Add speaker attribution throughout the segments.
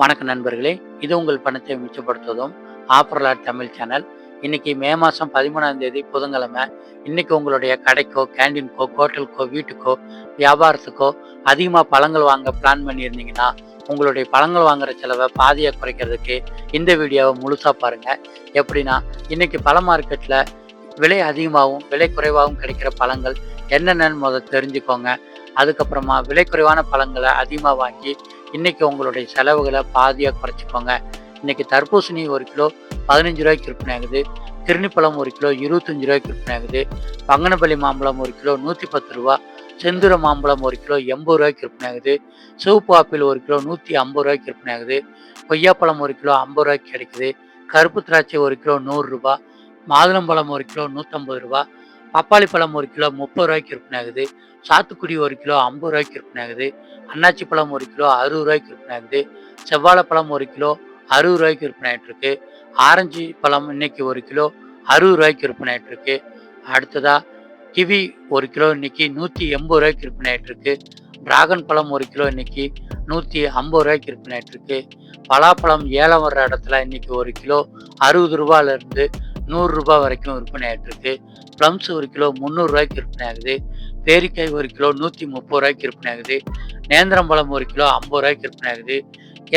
Speaker 1: வணக்கம் நண்பர்களே, இது உங்கள் பணத்தை மிச்சப்படுத்துவதும் ஆஃபர்லாட் தமிழ் சேனல். இன்னைக்கு மே மாதம் 13ஆம் தேதி புதன்கிழமை. இன்னைக்கு உங்களுடைய கடைக்கோ, கேண்டீனுக்கோ, ஹோட்டலுக்கோ, வீட்டுக்கோ, வியாபாரத்துக்கோ அதிகமாக பழங்கள் வாங்க பிளான் பண்ணியிருந்தீங்கன்னா, உங்களுடைய பழங்கள் வாங்குற செலவை பாதியாக குறைக்கிறதுக்கு இந்த வீடியோவை முழுசாக பாருங்கள். எப்படின்னா, இன்னைக்கு பழ மார்க்கெட்டில் விலை அதிகமாகவும் விலை குறைவாகவும் கிடைக்கிற பழங்கள் என்னென்னு முதல் தெரிஞ்சுக்கோங்க. அதுக்கப்புறமா விலை குறைவான பழங்களை அதிகமாக வாங்கி இன்னைக்கு உங்களுடைய செலவுகளை பாதியாக குறைச்சிக்கோங்க. இன்னைக்கு தர்பூசணி 1 கிலோ 15 ரூபாய்க்கு விற்பனை ஆகுது. கிருணிப்பழம் 1 கிலோ 25 ரூபாய்க்கு விற்பனை ஆகுது. பங்கனப்பள்ளி மாம்பழம் 1 கிலோ 110 ரூபா. செந்தூர மாம்பழம் 1 கிலோ 80 ரூபாய்க்கு விற்பனை ஆகுது. சிவப்பு ஆப்பிள் 1 கிலோ 150 ரூபாய்க்கு விற்பனை ஆகுது. கொய்யாப்பழம் 1 கிலோ 50 ரூபாய்க்கு கிடைக்குது. கருப்பு திராட்சை 1 கிலோ 100 ரூபா. மாதுளம்பழம் 1 கிலோ 150 ரூபா. பப்பாளி பழம் 1 கிலோ 30 ரூபாய்க்கு விற்பனை ஆகுது. சாத்துக்குடி 1 கிலோ 50 ரூபாய்க்கு விற்பனை ஆகுது. அன்னாச்சி பழம் 1 கிலோ 60 ரூபாய்க்கு விற்பனை ஆகுது. செவ்வாழைப்பழம் 1 கிலோ 60 ரூபாய்க்கு விற்பனை ஆகிட்டு இருக்கு. ஆரஞ்சு பழம் இன்னைக்கு 1 கிலோ 60 ரூபாய்க்கு விற்பனை ஆகிட்டு இருக்கு. அடுத்ததா கிவி 1 கிலோ இன்னைக்கு 180 ரூபாய்க்கு விற்பனை ஆகிட்டு இருக்கு. டிராகன் பழம் 1 கிலோ இன்னைக்கு 150 ரூபாய்க்கு விற்பனை ஆகிட்டு இருக்கு. பலாப்பழம் ஏலம் வர்ற இடத்துல இன்னைக்கு 1 கிலோ 60 ரூபாயிலிருந்து 100 ரூபாய் வரைக்கும் விற்பனை ஆகிட்டு இருக்கு. ப்ளம்ஸ் 1 கிலோ 300 ரூபாய்க்கு விற்பனை ஆகுது. பேரிக்காய் 1 கிலோ 130 ரூபாய்க்கு விற்பனை ஆகுது. நேந்திரம்பழம் 1 கிலோ 50 ரூபாய்க்கு விற்பனை ஆகுது.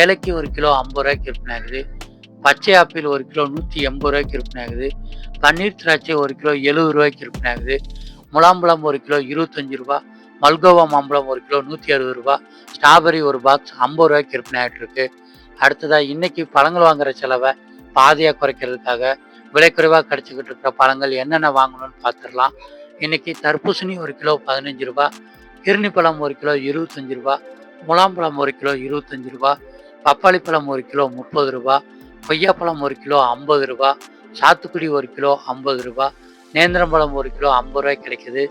Speaker 1: ஏலக்கி 1 கிலோ 50 ரூபாய்க்கு விற்பனை ஆகுது. பச்சை ஆப்பிள் 1 கிலோ 180 ரூபாய்க்கு விற்பனை ஆகுது. பன்னீர் திராட்சை 1 கிலோ 70 ரூபாய்க்கு விற்பனை ஆகுது. முலாம்பழம் 1 கிலோ 25 ரூபா. மல்கோவா மாம்பழம் 1 கிலோ 160 ரூபா. ஸ்ட்ராபெரி ஒரு பாக்ஸ் 50 ரூபாய்க்கு விற்பனை ஆகிட்டு இருக்கு. அடுத்ததாக இன்னைக்கு பழங்கள் வாங்குற செலவை பாதியாக குறைக்கிறதுக்காக விலை குறைவாக கிடைச்சிக்கிட்டு இருக்கிற பழங்கள் என்னென்ன வாங்கணும்னு பார்த்துடலாம். இன்னைக்கு தர்பூசணி 1 கிலோ 15 ரூபா. கிருணிப்பழம் 1 கிலோ 25 ரூபா. முலாம்பழம் 1 கிலோ 25 ரூபா. பப்பாளி பழம் 1 கிலோ 30 ரூபா. கொய்யாப்பழம் 1 கிலோ 50 ரூபா. சாத்துக்குடி 1 கிலோ 50 ரூபா. நேந்திரம்பழம் 1 கிலோ 50 ரூபாய்க்கு கிடைக்குது.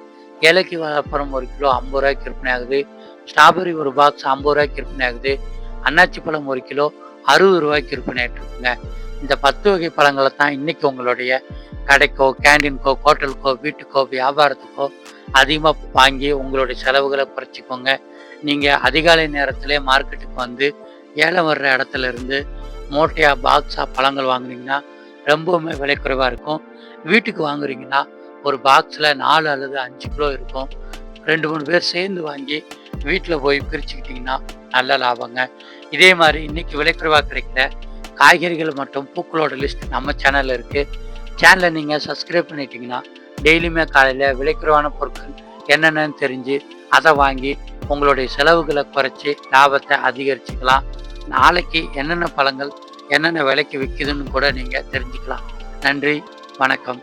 Speaker 1: ஏலக்கி வாழைப்பழம் 1 கிலோ 50 ரூபாய்க்கு விற்பனை ஆகுது. ஸ்ட்ராபெரி ஒரு பாக்ஸ் 50 ரூபாய்க்கு விற்பனை ஆகுது. அன்னாச்சி பழம் 1 கிலோ 60 ரூபாய்க்கு விற்பனை ஆகிட்டு இருக்குங்க. இந்த 10 வகை பழங்களை தான் இன்னைக்கு உங்களுடைய கடைக்கோ, கேண்டீனுக்கோ, ஹோட்டலுக்கோ, வீட்டுக்கோ, வியாபாரத்துக்கோ அதிகமாக வாங்கி உங்களுடைய செலவுகளை குறைச்சிக்கோங்க. நீங்கள் அதிகாலை நேரத்திலே மார்க்கெட்டுக்கு வந்து ஏலம் வர்ற இடத்துல இருந்து மூட்டையாக பாக்ஸாக பழங்கள் வாங்குனீங்கன்னா ரொம்பவுமே விலை குறைவாக இருக்கும். வீட்டுக்கு வாங்குறீங்கன்னா ஒரு பாக்ஸில் 4 அல்லது 5 கிலோ இருக்கும். 2-3 பேர் சேர்ந்து வாங்கி வீட்டில் போய் பிரிச்சுக்கிட்டிங்கன்னா நல்ல லாபங்க. இதே மாதிரி இன்னைக்கு விலை குறைவாக கிடைக்கிற காய்கறிகள் மற்றும் பூக்களோட லிஸ்ட் நம்ம சேனலில் இருக்குது. சேனலை நீங்கள் சப்ஸ்கிரைப் பண்ணிட்டீங்கன்னா டெய்லியுமே காலையில் விலை குறைவான பொருட்கள் என்னென்னு தெரிஞ்சு அதை வாங்கி உங்களுடைய செலவுகளை குறைச்சி லாபத்தை அதிகரிச்சுக்கலாம். நாளைக்கு என்னென்ன பழங்கள் என்னென்ன விலைக்கு விற்கிதுன்னு கூட நீங்கள் தெரிஞ்சுக்கலாம். நன்றி, வணக்கம்.